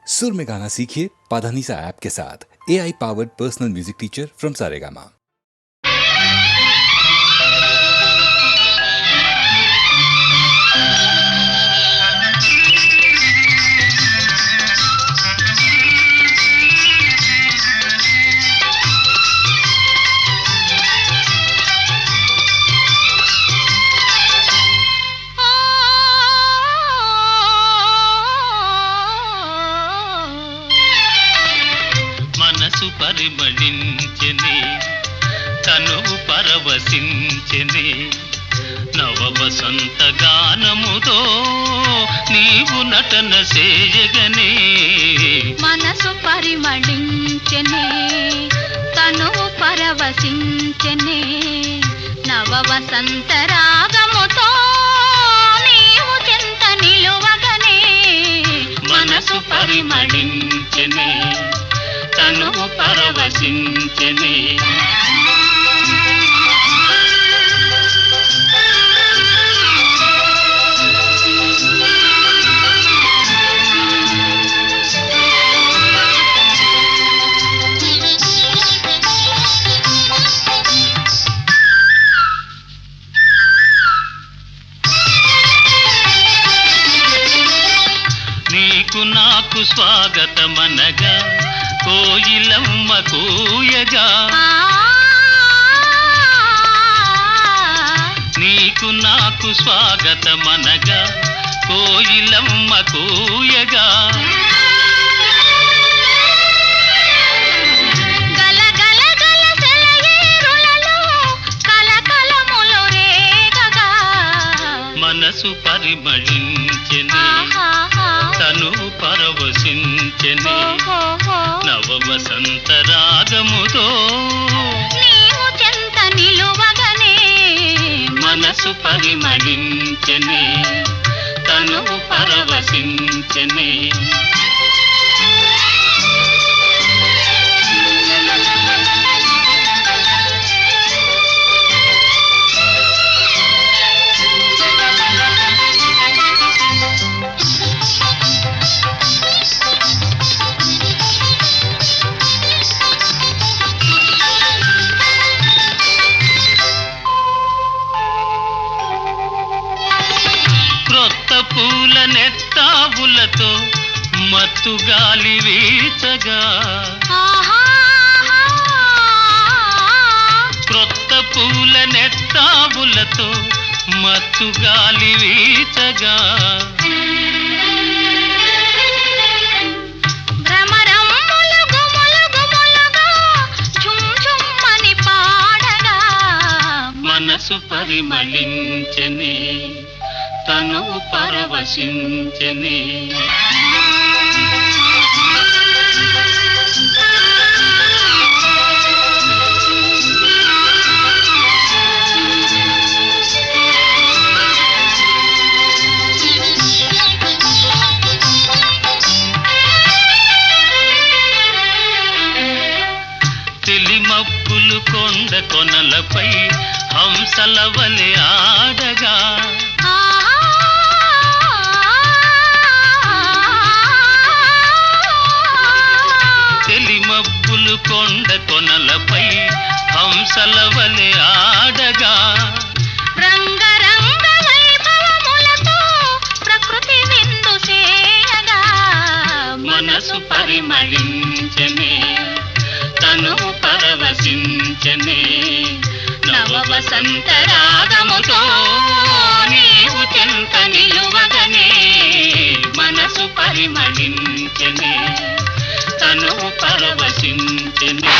सुर में गाना सीखिए पाधानीसा ऐप के साथ। AI powered personal music teacher from Saregama. మనసు పరిమళించెని తనువు పరవశించెని నవ వసంత గానముతో నీవు నటన చేయగనే మనసు పరిమళించెని తనువు పరవశించెని నవ వసంత రాగముతో నీవు చెంత నిలువగనే మనసు పరిమళించెని తనువు పరవశించెని నీకు నాకు స్వాగతమనగా కోయిలమ్మ కూయగా నీకు నాకు స్వాగతమనగా కోయిలమ్మ కూయగా గల గల గల సెలయేరులలో కలకలములు రేగగా మనసు పరిమళించెని తను పరవశించెని నవ వసంత రాగముతో నీవు చెంత నిలువగనే మనసు పరిమళించెని తను పరవశించెని క్రొత్త పూల నెత్తావులతో మత్తు గాలి వీచగా క్రొత్త పూల నెత్తావులతో మత్తు గాలి వీచగా భ్రమరమ్ములు గుములు గుములుగా ఝుమ్ ఝుమ్మని పాడగా మనసు పరిమళించెని తను పరవశించెని తెలిమప్పులు కొండ కొనలపై హంసల వలె ఆడగా తెలిమప్పులు కొండ కొనలపై హంసల వలె ఆడగా రంగరంగ వైభవములతో ప్రకృతి విందు చేయగా మనసు పరిమళించెని తను పరవశించెని నవ వసంత రాగముతో నీవు చెంత నిలువగనే మనసు పరిమళించెని తను పరవశించెని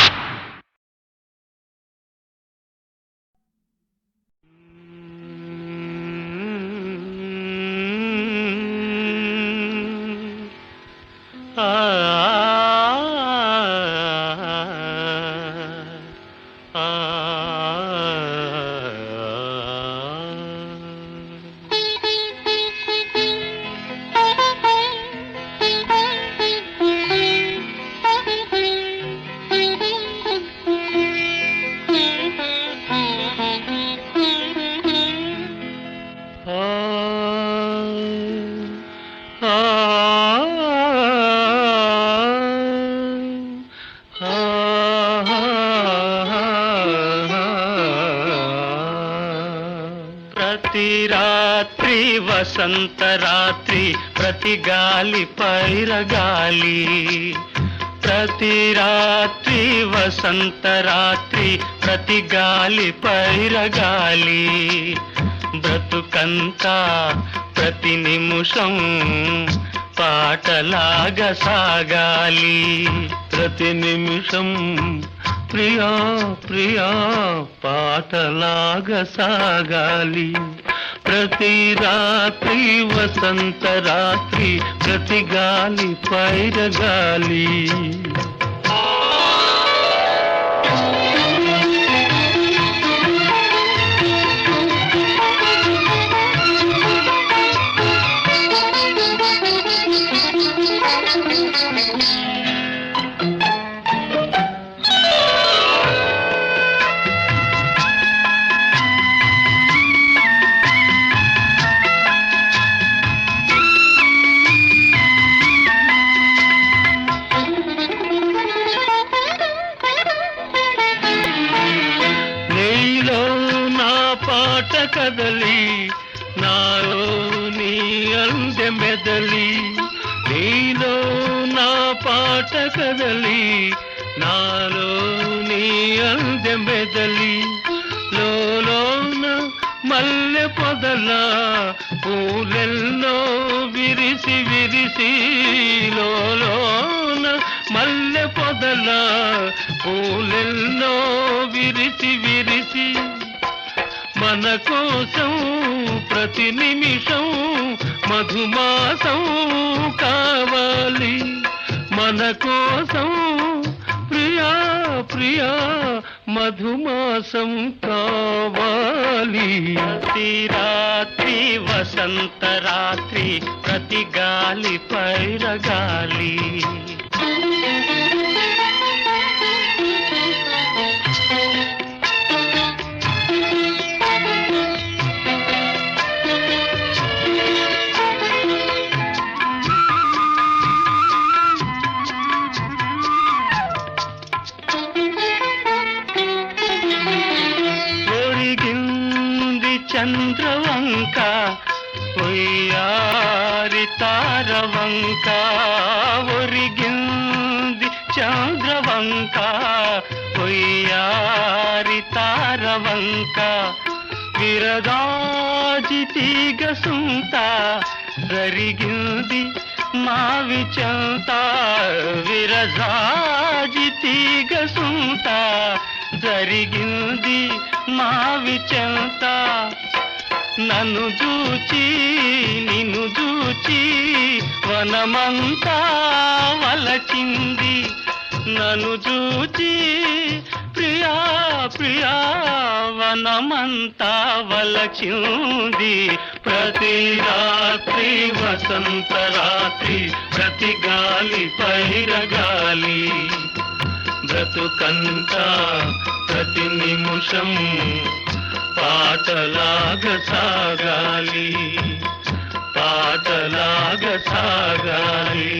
రాత్రి వసంత రాత్రి ప్రతి గాలి పైరగాలి ప్రతి రాత్రి వసంత రాత్రి ప్రతి గాలి పైరగాలి బ్రతుకంతా ప్రతి నిమిషం పాటలాగా సాగాలి ప్రతి నిమిషం ప్రియా ప్రియా పాటలాగా సాగాలి ప్రతి రాత్రి వసంత రాత్రి ప్రతి గాలి పైరగాలి కదలి నాలో నీ అందె మెదలి నీలో నా పాట కదలి నాలో నీ అందె మెదలి లోన మల్లె పొదల పూలెల్లో విరిసి విరిసి లోన మల్లె పొదల పూలెల్లో విరిసి విరిసి మన కోసం ప్రతి నిమిషం మధుమాసం కావాలి మన కోసం ప్రియా ప్రియా మధుమాసం కావాలి ప్రతి రాత్రి వసంత రాత్రి ప్రతి గాలి పైరగాలి చంద్రవంక ఒయ్యారి తారవంక ఒరిగింది చంద్రవంక ఒయ్యారి తారవంక విరదాజి తీగ సుంత జరిగింది మావి చెంత విరజాజి తీగ సుంత జరిగింది మావి చెంత నన్ను చూచి నిన్ను చూచి వనమంతా వలచింది నన్ను చూచి ప్రియా ప్రియా వనమంతా వలచింది ప్రతి రాత్రి వసంత రాత్రి ప్రతి గాలి పైరగాలి బ్రతుకంతా ప్రతి నిమిషం పాటలాగా సాగాలి పాటలాగా సాగాలి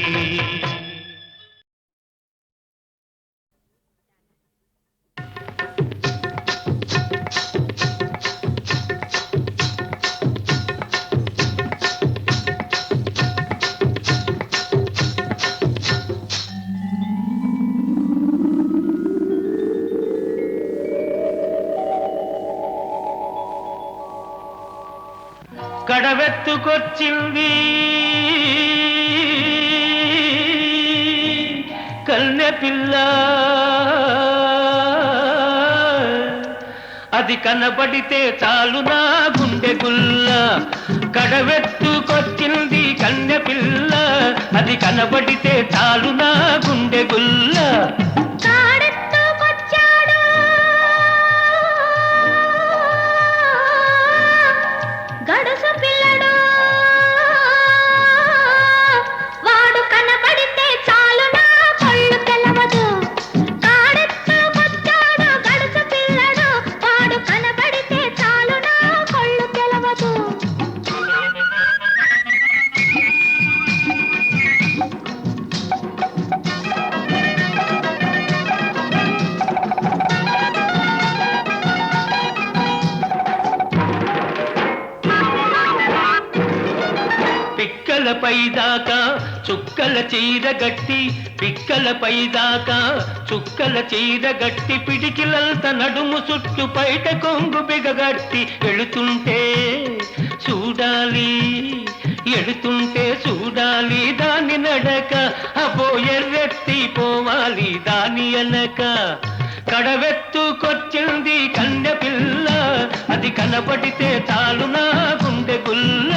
కడవెత్తుకొచ్చింది కన్నె పిల్ల అది కనబడితే చాలు నా గుండె గుల్ల కడవెత్తుకొచ్చింది కన్నె పిల్ల అది కనబడితే చాలు నా గుండె గుల్ల పైదాకా చుక్కల చీర గట్టి పిక్కల పైదాకా చుక్కల చీర గట్టి పిడికిలంత నడుము చుట్టు పైట కొంగు బిగగట్టి వెళుతుంటే చూడాలి ఎడుతుంటే చూడాలి దాని నడక అబో ఎర్రెత్తి పోవాలి దాని అనక కడవెత్తుకొచ్చింది కన్య పిల్ల అది కనపడితే చాలు నా గుండె గుల్ల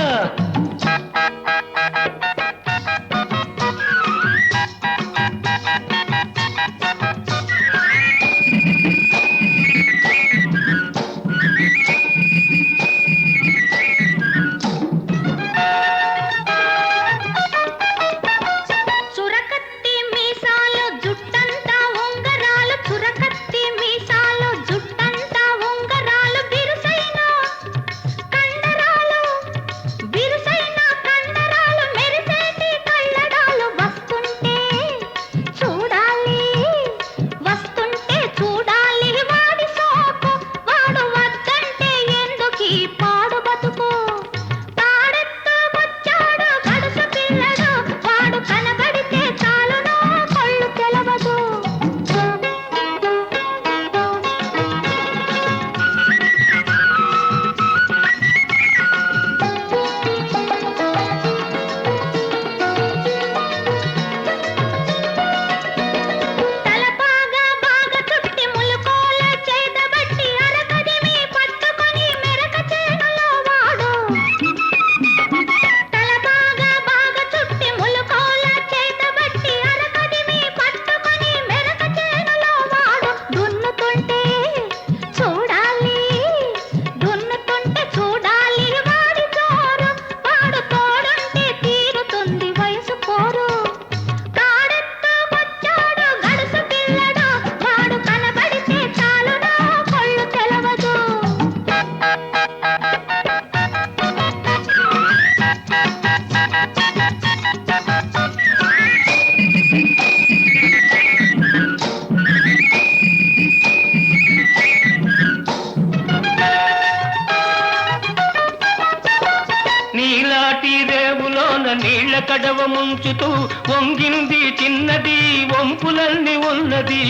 నీళ్ళ కడవ ముంచుతూ వంగింది చిన్నది వంపులన్నీ ఉన్నది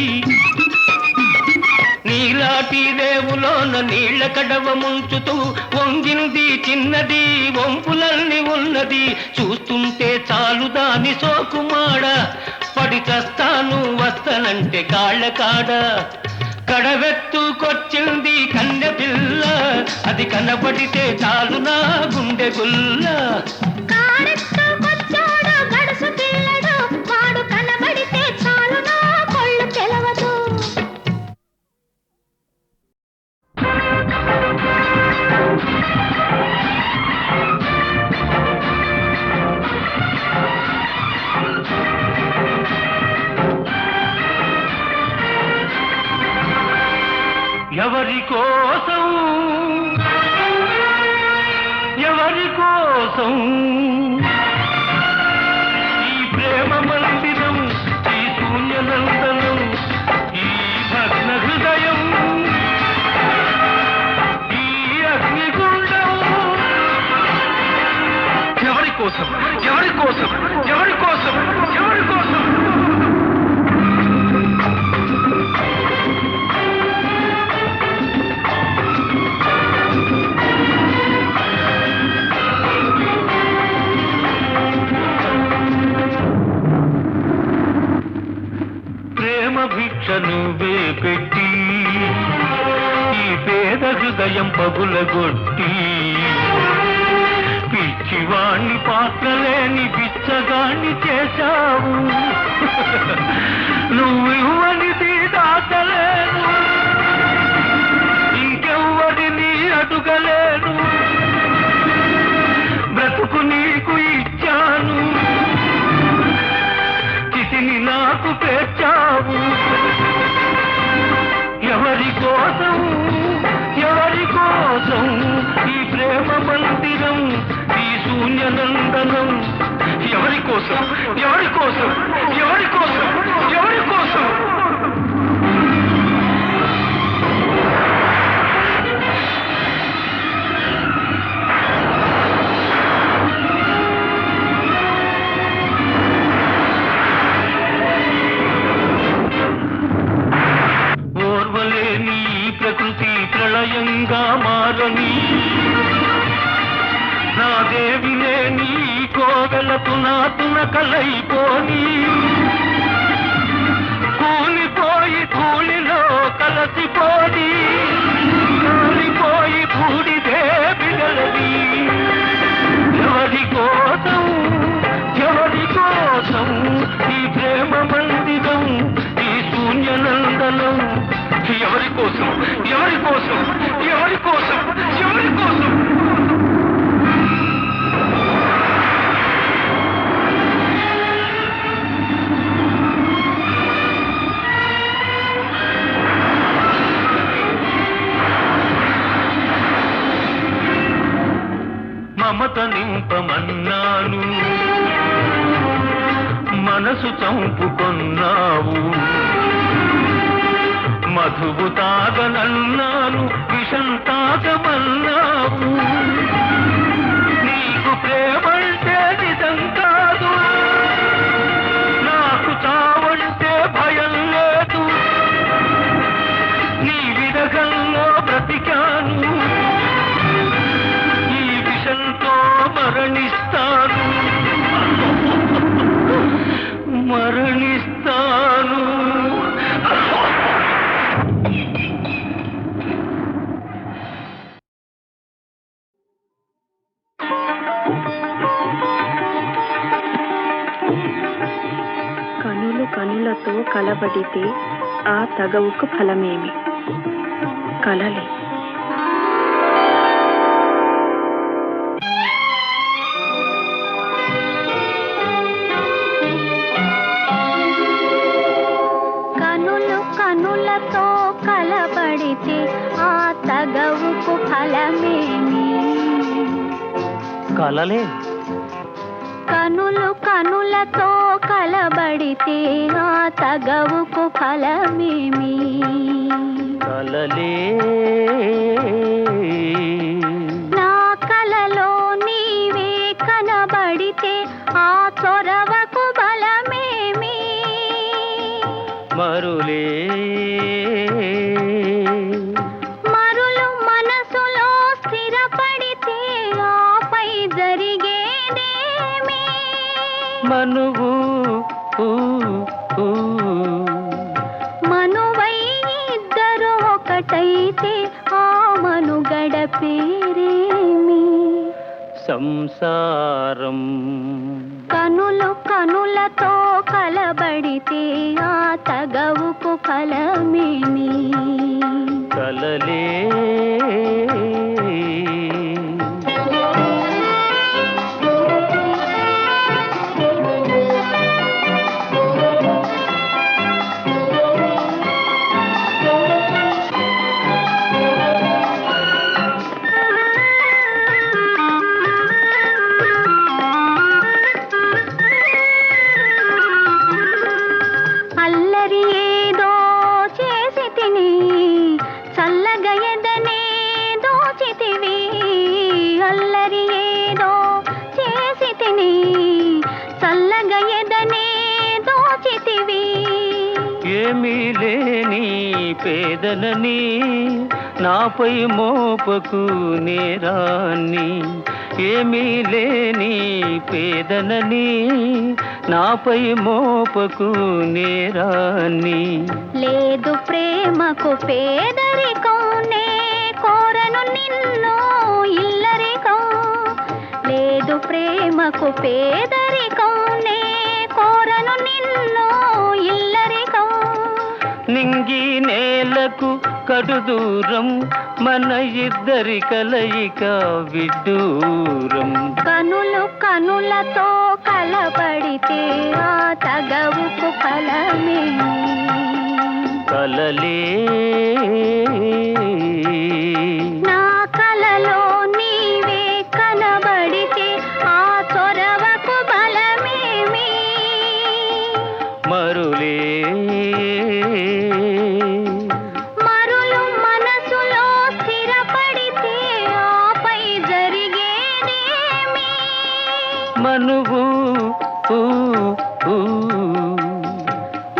నీలాటి రేవులోన నీళ్ళ కడవ ముంచుతూ వంగింది చిన్నది వంపులన్నీ ఉన్నది చూస్తుంటే చాలు దాని సోకుమాడ పడి చస్తాను వస్తనంటే కాళ్ళ కాడ కడవెత్తుకొచ్చింది కన్నె పిల్ల అది కనబడితే చాలు నా గుండె గుల్ల ఎవరి కోసం ఈ ప్రేమ మందిరం ఈ శూన్యనందనం ఈ భగ్న హృదయం ఈ అగ్నిగుండం ఎవరి కోసం ఎవరి కోసం ఎవరి కోసం ఎవరి కోసం నువ్వే పెట్టి ఈ పేద హృదయం పగులగొట్టి పిచ్చివాణ్ణి పాత్రలేని పిచ్చగాణ్ణి చేశావు నువ్వు ఇవ్వనిది దాచలేను ఇంకెవ్వరిని అడుగలేను బ్రతుకు నీకు ఇచ్చాను చితిని నాకు పేర్చావు ఎవరి కోసం ఈ ప్రేమ మందిరం ఈ శూన్యనందనం ఎవరి కోసం ఎవరి కోసం ఎవరి కోసం ఎవరి కోసం తునాతున కలైపోని కూలిపోయి ధూళిలో కలసిపోని కూలిపోయి బూడిదే బిగలది ఎవరి కోసం ఈ ప్రేమ మందిరం ఈ శూన్యనందనం ఎవరి కోసం ఎవరి కోసం ఎవరి కోసం ఎవరి కోసం మమత నింపమన్నాను మనసు చంపుకొన్నావు మధువు తాగనన్నాను విషం తాగమన్నావు నీకు ప్రేమంటే నిజం కాదు నాకు చావంటే భయం లేదు నీ విరగంలో బ్రతికాను ఈ విషంతో మరణిస్తాను మరణిస్తాను కనులు కనులతో కలబడితే ఆ తగవుకు ఫలమేమి కలలే కనులతో కలబడితే ఆ తగవుకు ఫలమేమి కలలే కనులతో కలబడితే ఆ తగవుకు ఫలమేమి కలలే నా కలలో నీవే కనబడితే ఆ చొరవకు బలమేమి మరులే మరులు మనసులో స్థిరపడితే ఆపై జరిగేదేమి మనువు మనువై ఇద్దరు ఒకటైతే ఆ మనుగడ పేరేమి సంసారం కనులతో కలబడితే ఆ తగవుకు ఫలమేమి కలలే ఏమీ లేని పేదలని నాపై మోపకు నేరాన్ని ఏమీ లేని పేదలని నాపై మోపకు నేరాన్ని లేదు ప్రేమకు పేదరికం నే కోరను నిన్ను ఇల్లరికం లేదు ప్రేమకు పేదరికం నే కోరను నిన్ను ఇల్లరికం నింగి నేలకు కడు దూరం మన ఇద్దరి కలయిక విడ్డూరం కనులతో కలబడితే ఆ తగవుకు ఫలమేమి కలలే నా కలలో నీవే కనబడితే ఆ చొరవకు బలమేమి మరులే మరులు మనసులో స్థిరపడితే ఆపై జరిగేదేమి మనువు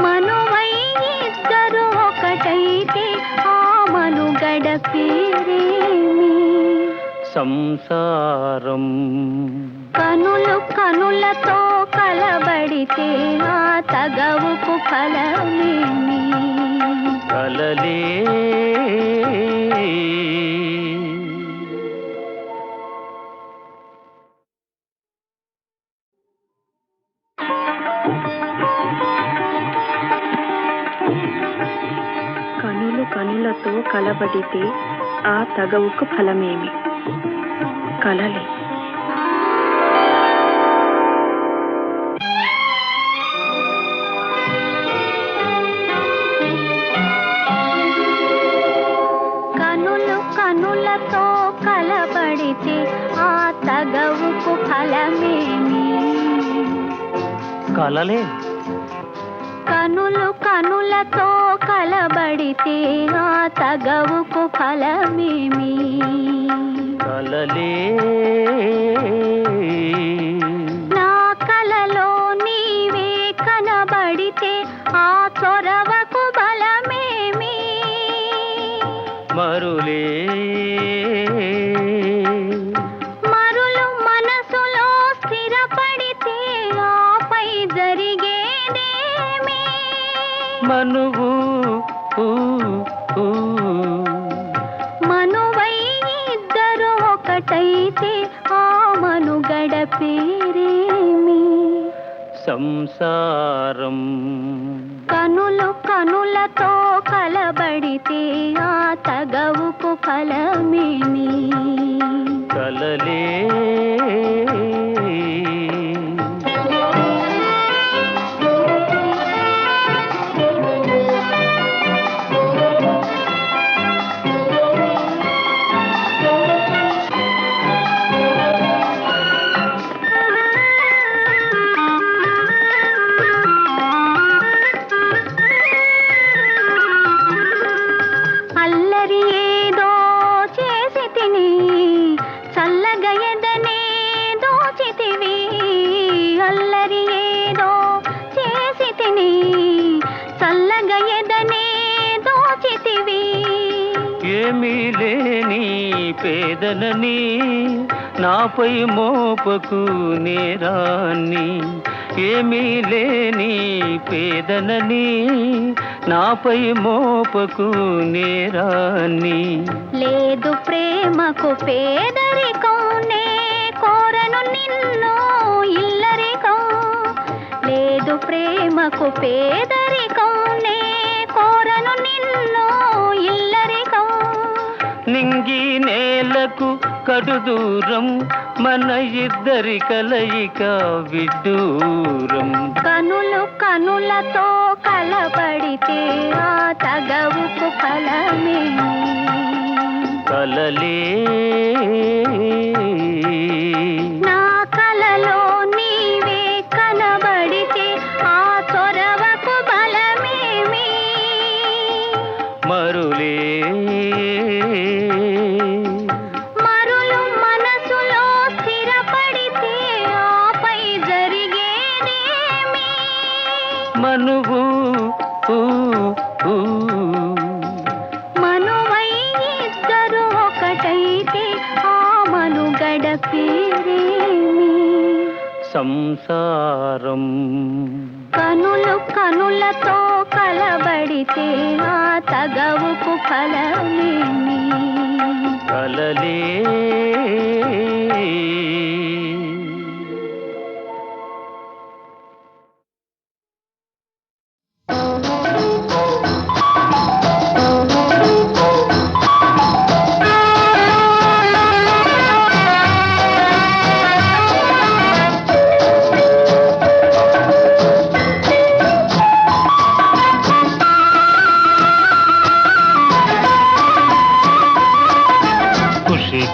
మనువై ఇద్దరు ఒకటైతే ఆ మనుగడ పేరేమి సంసారం కనులతో కలబడితే ఆ తగవుకు ఫలమేమి కలలే కనులు కనులతో కలబడితే ఆ తగవుకు ఫలమేమి కలలే కనులు కనులతో కలబడితే ఆ తగవుకు ఫలమేమి కలలే కనులు కనులతో కలబడితే ఆ తగవుకు ఫలమేమి కలలే నా కలలో నీవే కనబడితే ఆ చొరవకు బలమేమి మరులే మరులు మనసులో స్థిరపడితే ఆపై జరిగేదేమి మనువు మనువై ఇద్దరు ఒకటైతే ఆ మనుగడ పేరేమి సంసారం కనులు కనులతో కలబడితే ఆ తగవుకు ఫలమేమి కలలే అల్లరి ఏదో చేసి తిని చల్లగా ఎదనే దోచితివి అల్లరి ఏదో చేసి తిని చల్లగా ఎదనే దోచితివి ఏమీ లేని పేదలని నాపై మోపకు నేరాన్ని ఏమీ లేని పేదలని నాపై మోపకు నేరాన్ని లేదు ప్రేమకు పేదరికం నే కోరను నిన్ను ఇల్లరికం లేదు ప్రేమకు పేదరికం నే కోరను నిన్ను ఇల్లరికం నింగి నేలకు కడు దూరం మన ఇద్దరి కలయిక విడ్డూరం కనులు కనులతో కలబడితే ఆ తగవుకు ఫలమేమి కలలే నా కలలో నీవే కనబడితే ఆ చొరవకు బలమేమి మరులే మరులు మనసులో స్థిరపడితే ఆపై జరిగేదేమి మనువు మనువై ఇద్దరు ఒకటైతే ఆ మనుగడ పేరేమి సంసారం కనులు కనులతో కలబడితే ఆ తగవుకు ఫలమేమి కలలే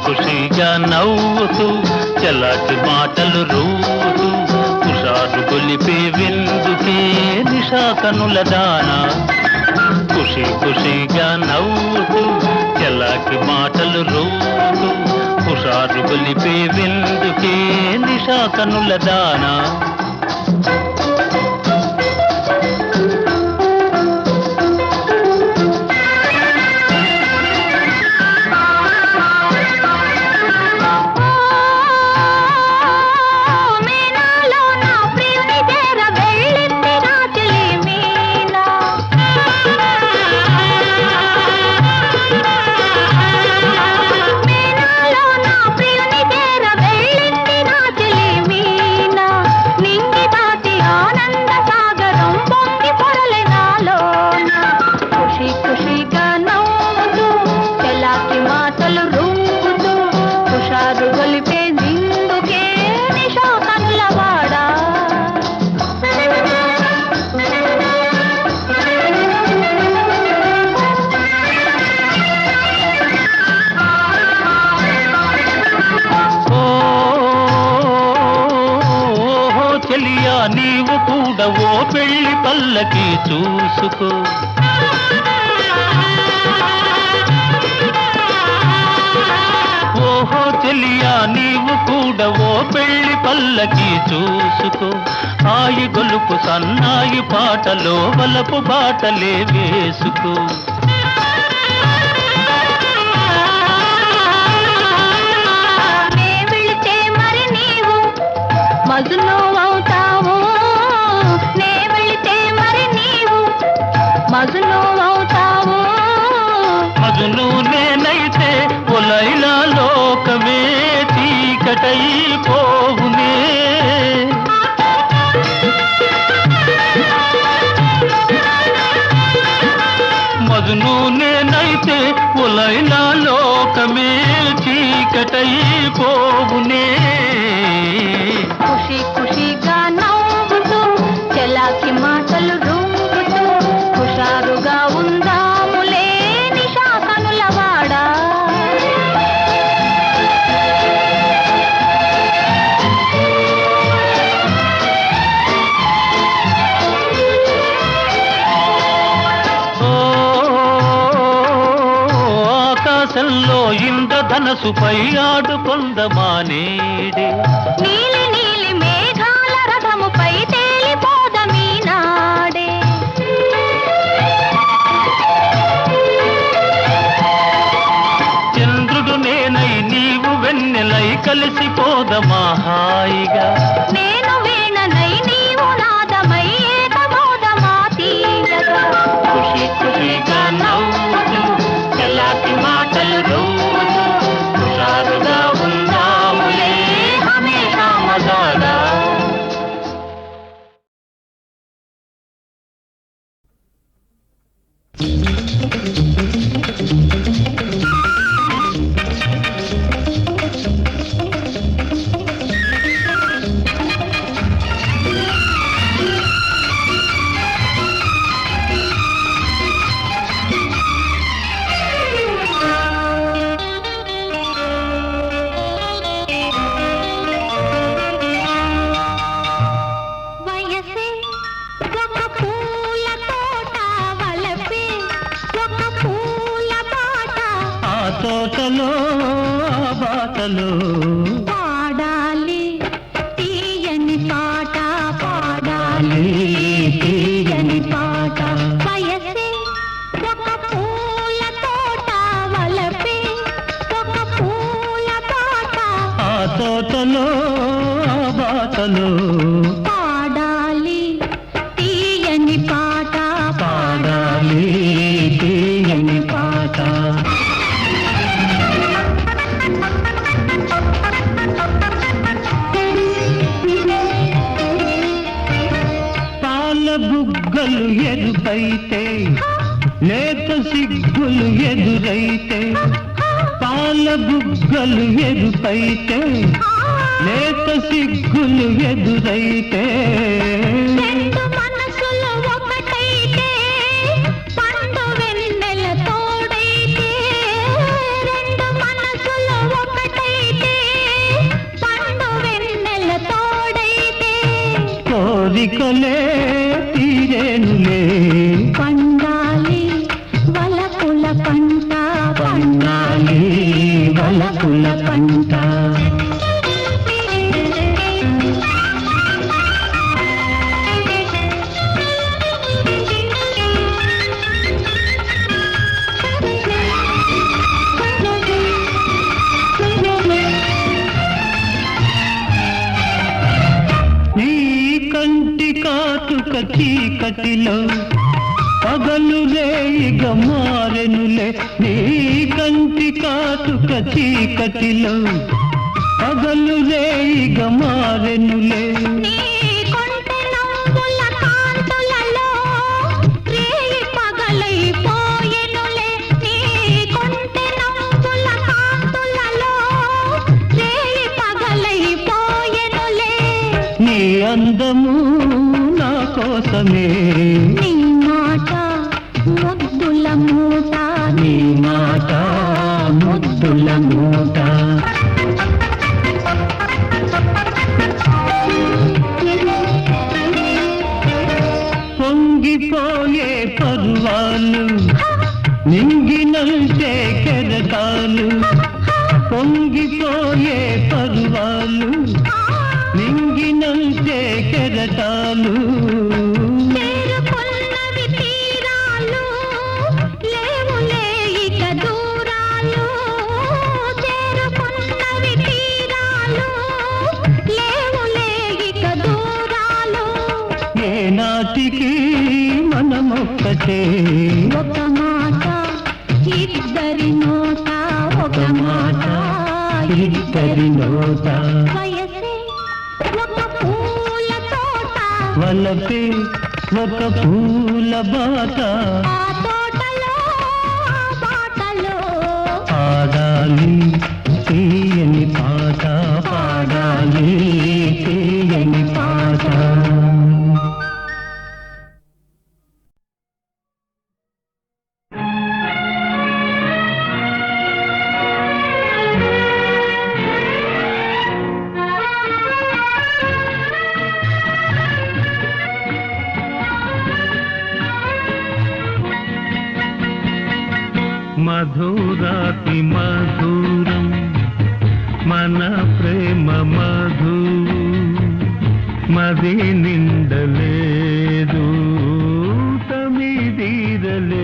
ఖుషిగా నవ్వుతూ చలాటి మాటలు రూతూ హుషారు గొలిపే విందుకే నిషా కనుల దానా ఖుషిగా నవ్వుతూ చలాటి మాటలు రూతూ హుషారు గొలిపే విందుకే నిషా కనుల దానా మేనాలో నా ప్రియుని చేరవే పెళ్లి పల్లకి చూసుకో. ఓహో చెలియా నీవు కూడా ఓ పెళ్లి పల్లకి చూసుకో. ఆయి గొలుపు సన్నాయి పాటలో వలపు బాటలే వేసుకో. మజును అవుతావు నే వెళితే మరి నీవు మజును అవుతావు. మజును నేనైతే ఒలైలా లోకమే చీకటై పోవునే. మజును నేనైతే ఒలైలా లోకమే చీకటై పోవునే. ఖుషి ఖుషిగా నవ్వుతూ చెలాకి మాటలు రూపుతూ హుషారుగా ఉందాములే నిషా కనులవాడా. ఆకాశంలో ఇంద్రధనసుపై ఆడుకొందమానేడే. నీలి నీలి మేఘాల రథముపై తేలిపోదమీ నాడే. చంద్రుడు నేనై నీవు వెన్నెలై కలిసిపోదమా హాయిగా. నేను వీణనై నీవు నాదమై ఏకమోదమా తీయగా. ఖుషి ఖుషిగా నవ్వుతూ చెలాకి మాటలు రూపుతూ హుషారుగా ఉందాములే హమేషా మజాగా. వయసే ఒక పూల తోట వలపే ఒక పూల బాట. ఆ తోటలో ఆ బాటలో పాడాలి తీయని పాట పాడాలి తీయని పాట. వయసే ఒక పూల తోట వలపే ఒక పూల బాట. ఆ తోటలో ఆ బాటలో పాడాలి తీయని పాట పాడాలి తీయని పాట. పాల బుగ్గలు ఎరుపైతే లేత సిగ్గులు ఎదురైతే. పాల బుగ్గలు ఎరుపైతే లేత సిగ్గులు ఎదురైతే. రెండు మనసులు ఒకటైతే పండు వెన్నెల తోడైతే. రెండు మనసులు ఒకటైతే పండు వెన్నెల తోడైతే. కోరికలే తీరేనులే పండాలి వలపుల పంట పండాలి వలపుల పంట. నీ కంటి కాటుక చీకటిలో పగలు రేయిగా మారెనులే. నీ కంటి కాటుక చీకటిలో పగలు రేయిగా మారెనులే. నీ కొంటె నవ్వుల కాంతులలో రేయి పగలైపోయెనులే. నీ కొంటె నవ్వుల కాంతులలో రేయి పగలైపోయెనులే. నీ అందము నా కోసమే నీ మాట ముద్దుల మూట. నీ మాట ముద్దుల మూట. పొంగిపోయే పర్వాలు నింగినంటే కెరటాలు పొంగిపోయే పర్వాలు నింగినంటే కెరటాలు చేరుకున్నవి తీరాలు లేవులే ఇక దూరాలు చేరుకున్నవి తీరాలు లేవులే ఇక దూరాలు ఏనాటికి మనమొక్కటే ఒక మాట ఇద్దరి నోట ఒక మాట ఇద్దరి నోట వయసే ఒక పూల తోట వలపే ఒక పూల బాట ఆ తోటలో ఆ బాటలో పాడాలి తీయని పాట పాడాలి తీయని పాట మధురాతి మధురం మన ప్రేమ మధు మది నిండలేదు తమిదీరలేదు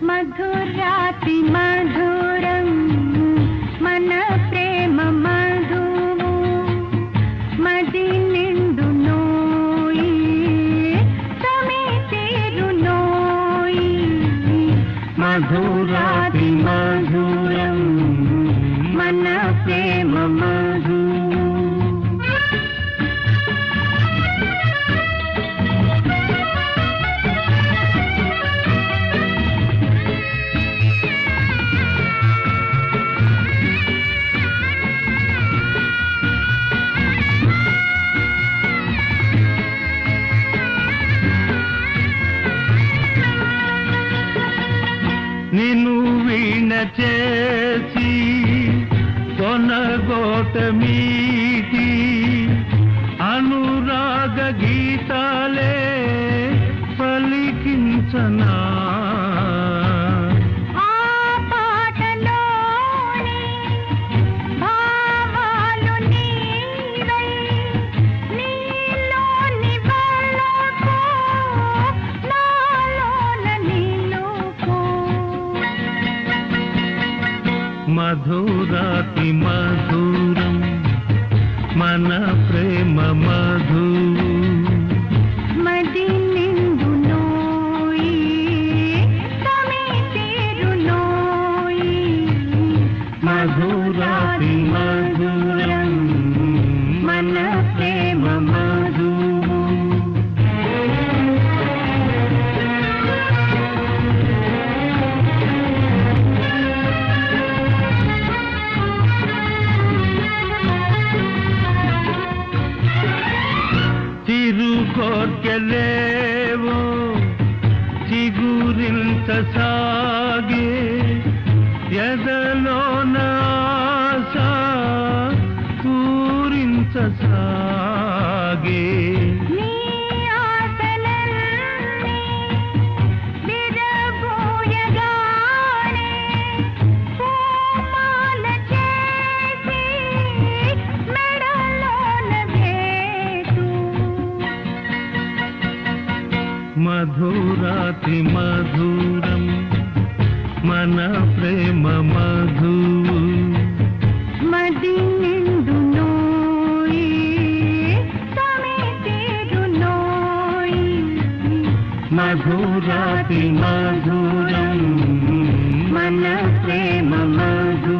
మధురాతి మధురం మన ప్రేమ మధువు మది నిండు నోయి తమే తీరు నోయి మధురాతి మధురం మన ప్రేమ మధు నిన్ను వీణ చేసి కొనగోట మీటి అనురాగ గీతాలే పలికించనా ఆ పాటలోని భావాలు నీవై నీలోని వెలుగు నాలోన నిలుపు మధురాతి మధురం మన ప్రేమ మధు మది నిండు నోయి తమే తీరు నోయి మధురాతి మధురం మన ప్రేమ మధు చిరుకోర్కెలేవో చిగురింత సాగే ఎదలోన ఆశ పూరించ సాగే నీ ఆశలన్నీ విరబోయగానే పూమాల చేసి మెడలోన వేసు మధురాతి మధురం మన ప్రేమ మధు మది నిండు నోయి తమే తీరు నోయి మధురాతి మధురం మన ప్రేమ మధు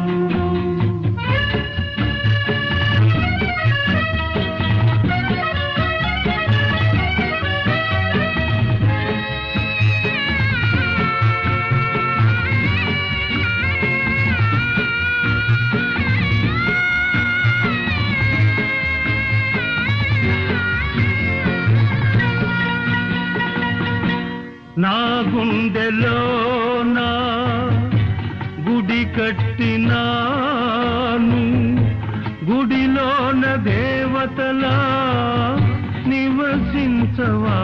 నా గుండెలోనా గుడి కట్టినాను గుడిలోన దేవతలా నివసించ ఉంచవా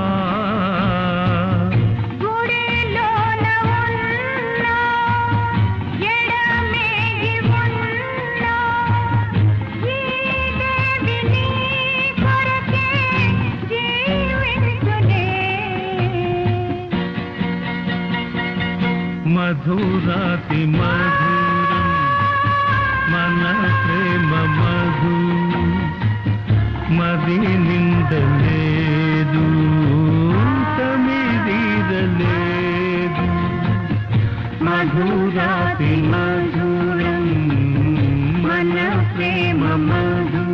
గుడిలోన ఉన్న ఎడమేగి ఉన్న ఈ దేవి నీ కొరకే జీవించునే మధురాతి మధురం మన ప్రేమ మధు మది నిందలేదు తమిదీరలేదు మధురాతి మధురం మన ప్రేమ మధు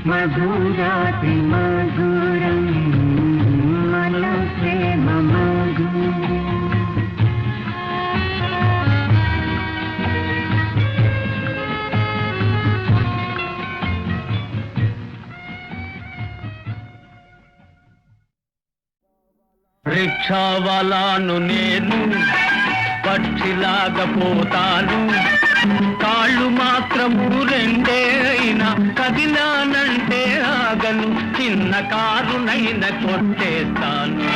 మధురాతి మధురం మన ప్రేమ మధు రిక్షావాలాను నేను పక్షిలాగా పోతాను కాళ్ళు మాత్రము రెండే అయినా కదిలానంటే ఆగను చిన్న కారునైన కొట్టేస్తాను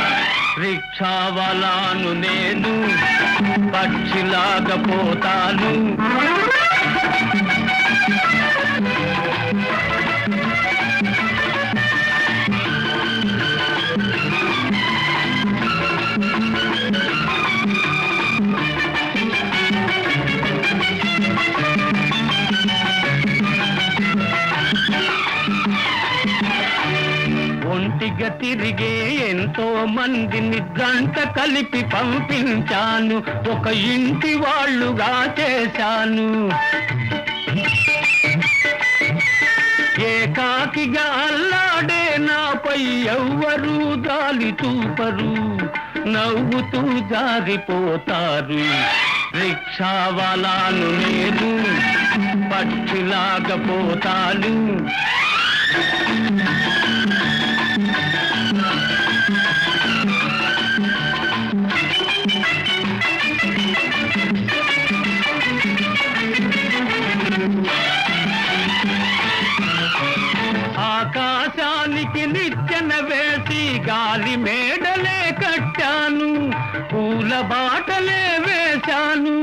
రిక్షావాలాను నేను పక్షిలాగా పోతాను ఒంటిగా తిరిగే ఎంతో మందిని గంట కలిపి పంపించాను ఒక ఇంటి వాళ్ళుగా చేశాను ఏకాకిగా అల్లాడే నాపై ఎవ్వరూ గాలి చూపరు నవ్వుతూ జారిపోతారు రిక్షావాలాను నేను పక్షిలాగా పోతాను ఆకాశానికి నిచ్చెన వేసి గాలి మేడలే కట్టాను పూల బాటలే వేశాను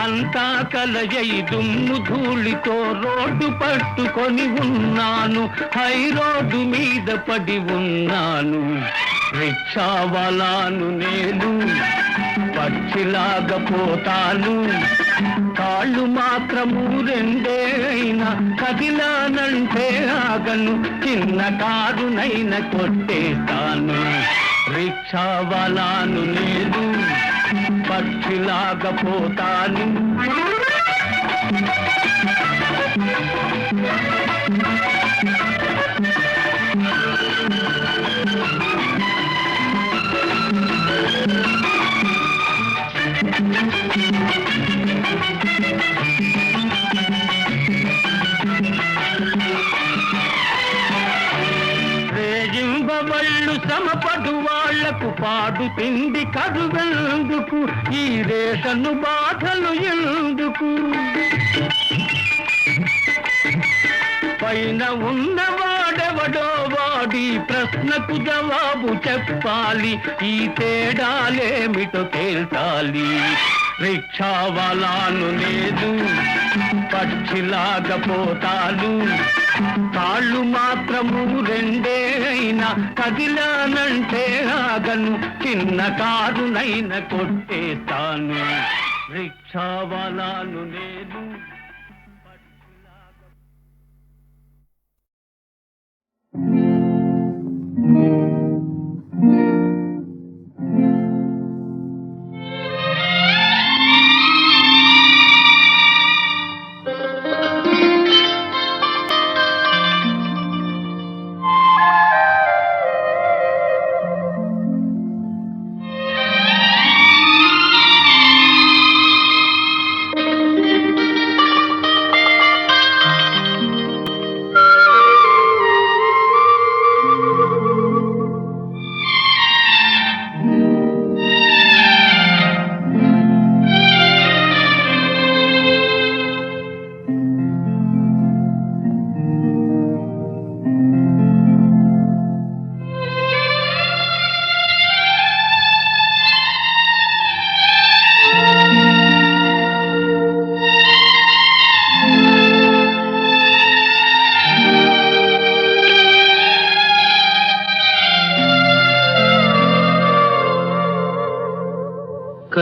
అంతా కలయై దుమ్ము ధూళితో రోడ్డు పట్టుకొని ఉన్నాను హై రోడ్డు మీద పడి ఉన్నాను రిక్షావాలాను నేను పక్షిలాగా పోతాను కాళ్ళు మాత్రము రెండే అయినా కదిలానంటే ఆగను చిన్న కారునైన కొట్టేస్తాను రిక్షావాలాను నేను పక్షిలాగా పోతాను రేయింబవళ్ళు శ్రమపడు వాళ్లకు పాడు తిండి కరువెందుకు ఈ రేషను బాధలు ఎందుకు పైన ఉన్నవాడెవడో వాడి ప్రశ్నకు జవాబు చెప్పాలి ఈ తేడాలేమిటో తేల్చాలి రిక్షావాలాను లేదు పక్షిలాగా పోతాను కాళ్ళు మాత్రము రెండే అయినా కదిలానంటే ఆగను చిన్న కారునైన కొట్టేస్తాను రిక్షావాలాను నేను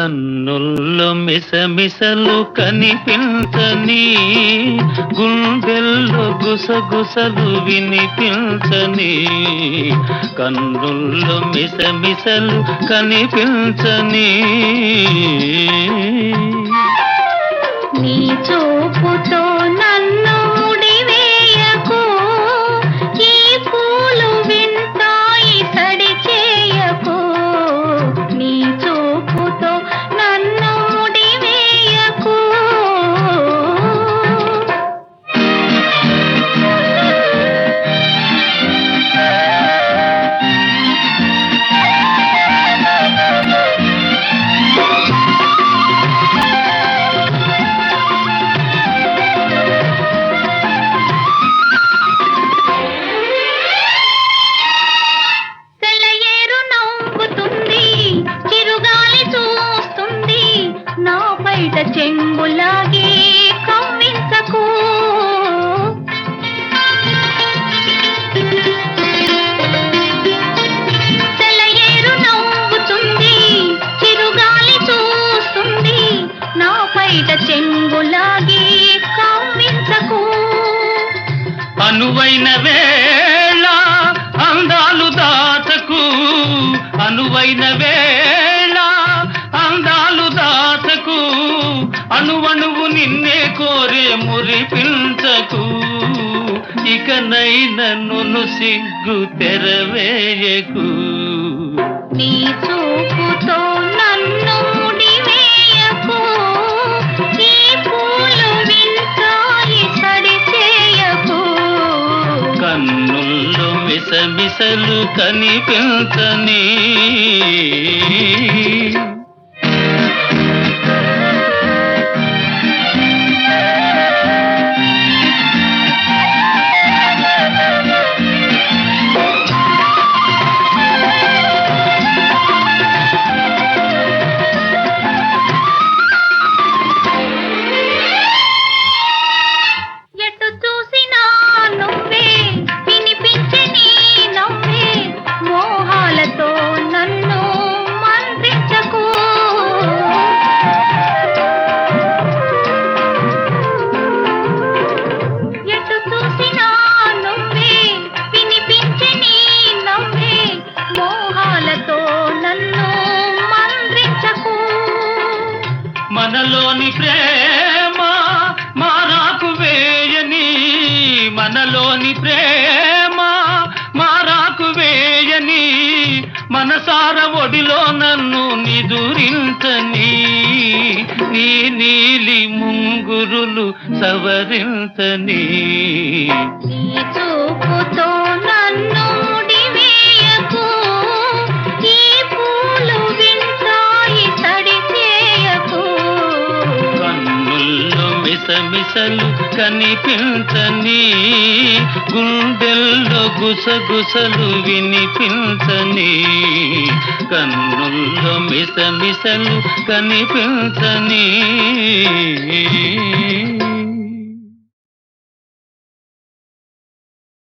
కన్నుల్లో మిసమిసలు కనిపించని, గుండెల్లో గుసగుసలు వినిపించని, కన్నుల్లో మిసమిసలు కనిపించని. నీ చూపుతో నన్ను ముడివేయకు, ఈ పూలు వింటాయి సడి చేయకు. నీ చూపుతో నన్ను ముడివేయకు. సెలయేరు నవ్వుతుంది, చిరుగాలి చూస్తుంది, నా బయట చెంగులాగి కవ్వించకు. సెలయేరు నవ్వుతుంది, చిరుగాలి చూస్తుంది, నా బయట చెంగులాగి కవ్వించకు. అనువైన వేళ అందాలు దాచకు, అనువైన వేళ అందాలు దాచకు, అణువణువు నిన్నే కోరే మురిపించకు. ఇకనైన నన్ను సిగ్గు తెరవేయకు. నీ చూపుతో నన్ను ముడివేయకు, ఈ పూలు వింటాయి సడి చేయకు. కన్నుల్లో మిసమిసలు కనిపించని. ఎటు చూసినా నువ్వే, వినిపించే నీ నవ్వే, మోహాలతో నన్ను మంత్రించకు. ఎటు చూసినా నువ్వే, వినిపించే నీ నవ్వే, మోహాలతో నన్ను మంత్రించకు. మనలోని ప్రేమ మారాకు వేయని, మనలోని ప్రేమ మారాకు వేయని, మనసార ఒడిలో నన్ను నిదురించని, నీ నీలి ముంగురులు సవరించని. నీ చూపుతో నన్ను ముడివేయకు, ఈ పూలు వింటాయి సడి చేయకు. కన్నుల్లో మిసమిసలు కనిపించని, గుండెల్లో గుసగుసలు వినిపించని, కన్నుల్లో మిసమిసలు కనిపించని.